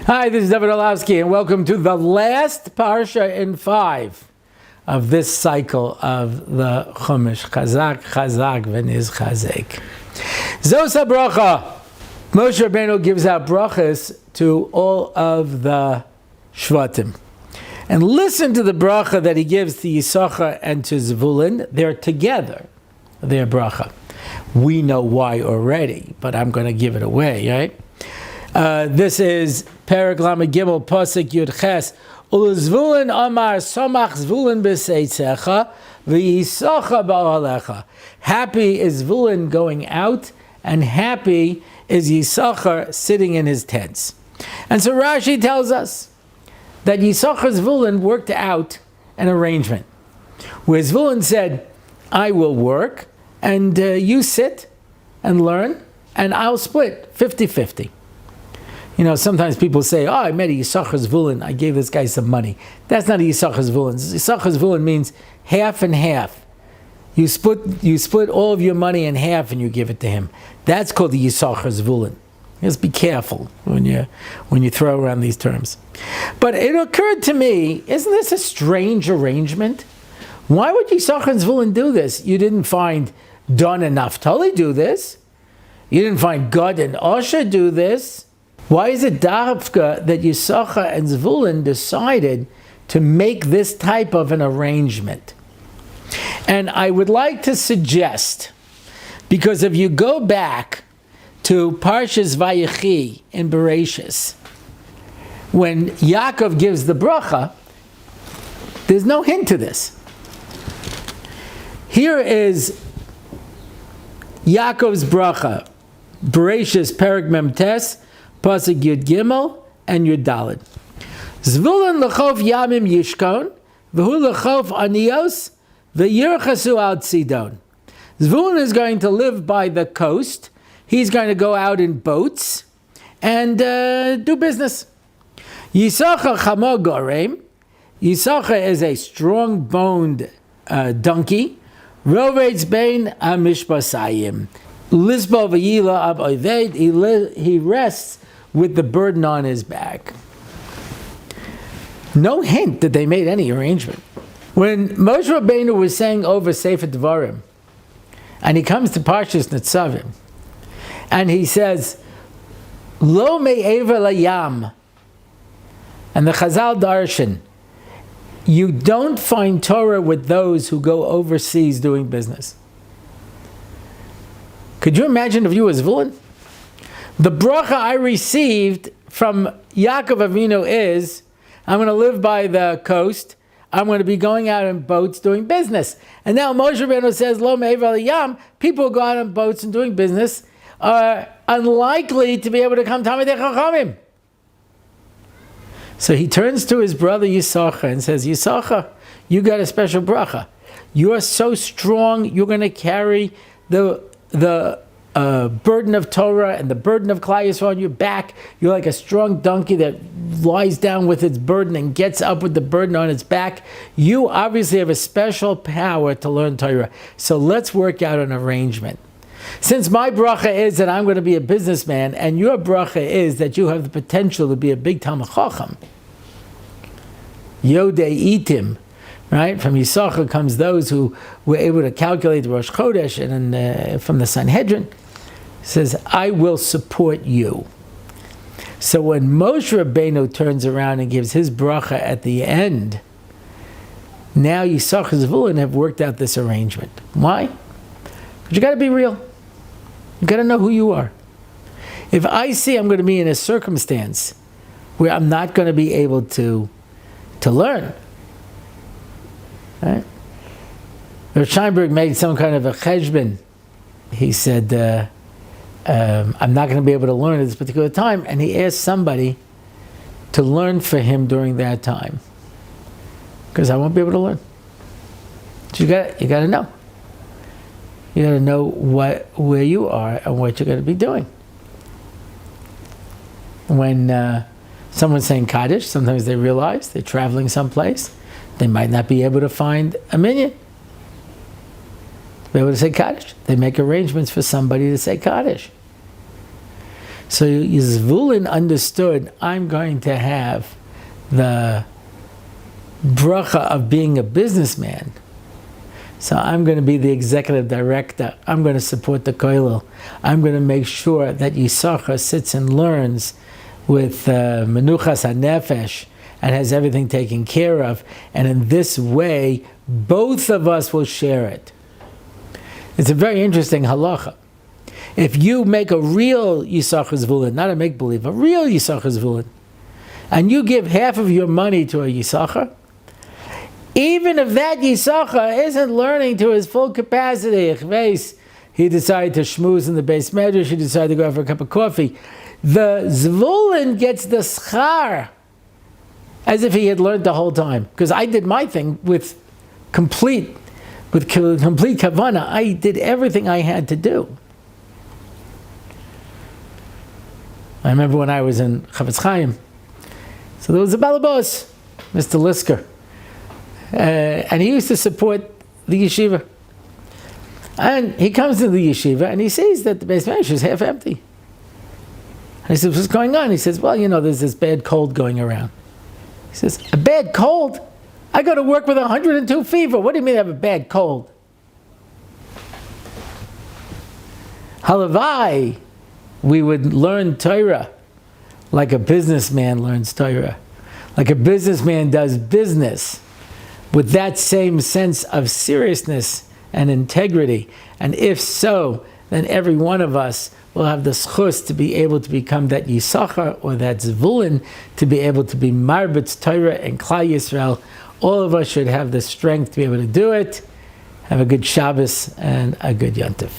Hi, this is Rabbi Orlofsky, and welcome to the last parsha in 5 of this cycle of the Chumash. Chazak, Chazak, V'niz Chazek. Zos Habracha. Moshe Rabbeinu gives out brachas to all of the Shvatim. And listen to the bracha that he gives to Yisachar and to Zvulun. They're together, their bracha. We know why already, but I'm going to give it away, right? This is Perek Lamed Gimel Pasuk Yud Ches. Ulezvulun Amar Somach Zvulun b'seitzecha v'Yisachar ba'alecha. Happy is Zvulun going out, and happy is Yisachar sitting in his tents. And so Rashi tells us that Yisachar Zvulun worked out an arrangement, where Zvulun said, "I will work, and you sit and learn, and I'll split 50-50. You know, sometimes people say, I met a Yisachar Zvulun, I gave this guy some money. That's not a Yisachar Zvulun. Yisachar Zvulun means half and half. You split all of your money in half and you give it to him. That's called the Yisachar Zvulun. Just be careful when you throw around these terms. But it occurred to me, isn't this a strange arrangement? Why would Yisachar Zvulun do this? You didn't find Don and Naphtali do this. You didn't find Gad and Asher do this. Why is it Dafka that Yisachar and Zvulun decided to make this type of an arrangement? And I would like to suggest, because if you go back to Parshas Vayechi in Bereshis, when Yaakov gives the bracha, there's no hint to this. Here is Yaakov's bracha, Bereshis Perek Mem Tes, Pasuk Yud Gimel and Yud Daled. Zvulun lechof yamim yishkon, v'hu lechof anios, v'yirchasu al tzidon. Zvulun is going to live by the coast. He's going to go out in boats and do business. Yisachar chamo gorem. Yisachar is a strong-boned donkey. Rovetz bein hamishpasayim. Lisbo v'yila ab oived. He rests with the burden on his back. No hint that they made any arrangement. When Moshe Rabbeinu was saying over Sefer Devarim, and he comes to Parshas Nitzavim, and he says, Lo me'ever layam, and the Chazal Darshan, you don't find Torah with those who go overseas doing business. Could you imagine if you was Zvulun? The bracha I received from Yaakov Avinu is, I'm going to live by the coast, I'm going to be going out in boats doing business. And now Moshe Rabbeinu says, Lo me'ever yam, people who go out on boats and doing business are unlikely to be able to come Talmidei Chachamim. So he turns to his brother Yisachar and says, Yisachar, you got a special bracha. You are so strong, you're going to carry the burden of Torah and the burden of Klal Yisrael on your back. You're like a strong donkey that lies down with its burden and gets up with the burden on its back. You obviously have a special power to learn Torah. So let's work out an arrangement. Since my bracha is that I'm going to be a businessman, and your bracha is that you have the potential to be a big Talmid Chacham, Yodei Itim, right? From Yisachar comes those who were able to calculate the Rosh Chodesh, and from the Sanhedrin, says, I will support you. So when Moshe Rabbeinu turns around and gives his bracha at the end, now Yisachar and Zvulun have worked out this arrangement. Why? Because you got to be real. You got to know who you are. If I see I'm going to be in a circumstance where I'm not going to be able to learn, right? Rav Scheinberg made some kind of a cheshbon. He said, I'm not going to be able to learn at this particular time, and he asked somebody to learn for him during that time, because I won't be able to learn. So you got to know. You got to know where you are and what you're going to be doing. When someone's saying Kaddish, sometimes they realize they're traveling someplace. They might not be able to find a minyan. Be able to say Kaddish. They make arrangements for somebody to say Kaddish. So Zvulun understood, I'm going to have the bracha of being a businessman. So I'm going to be the executive director. I'm going to support the kollel. I'm going to make sure that Yisachar sits and learns with menuchas hanefesh and has everything taken care of. And in this way, both of us will share it. It's a very interesting halacha. If you make a real Yisachar Zvulun, not a make-believe, a real Yisachar Zvulun, and you give half of your money to a Yisachar, even if that Yisachar isn't learning to his full capacity, he decided to schmooze in the base medrash, he decided to go out for a cup of coffee, the Zvulun gets the schar as if he had learned the whole time. Because I did my thing with complete kavanah. I did everything I had to do. I remember when I was in Chavetz Chaim, so there was a balabos, Mr. Lisker, and he used to support the yeshiva. And he comes to the yeshiva and he sees that the base medrash is half empty. And he says, what's going on? He says, well, there's this bad cold going around. He says, a bad cold? I go to work with 102 fever. What do you mean I have a bad cold? Halavai, we would learn Torah like a businessman learns Torah. Like a businessman does business with that same sense of seriousness and integrity. And if so, then every one of us will have the schus to be able to become that Yisachar or that Zvulun, to be able to be Marbitz Torah and Klal Yisrael. All of us should have the strength to be able to do it. Have a good Shabbos and a good Yontif.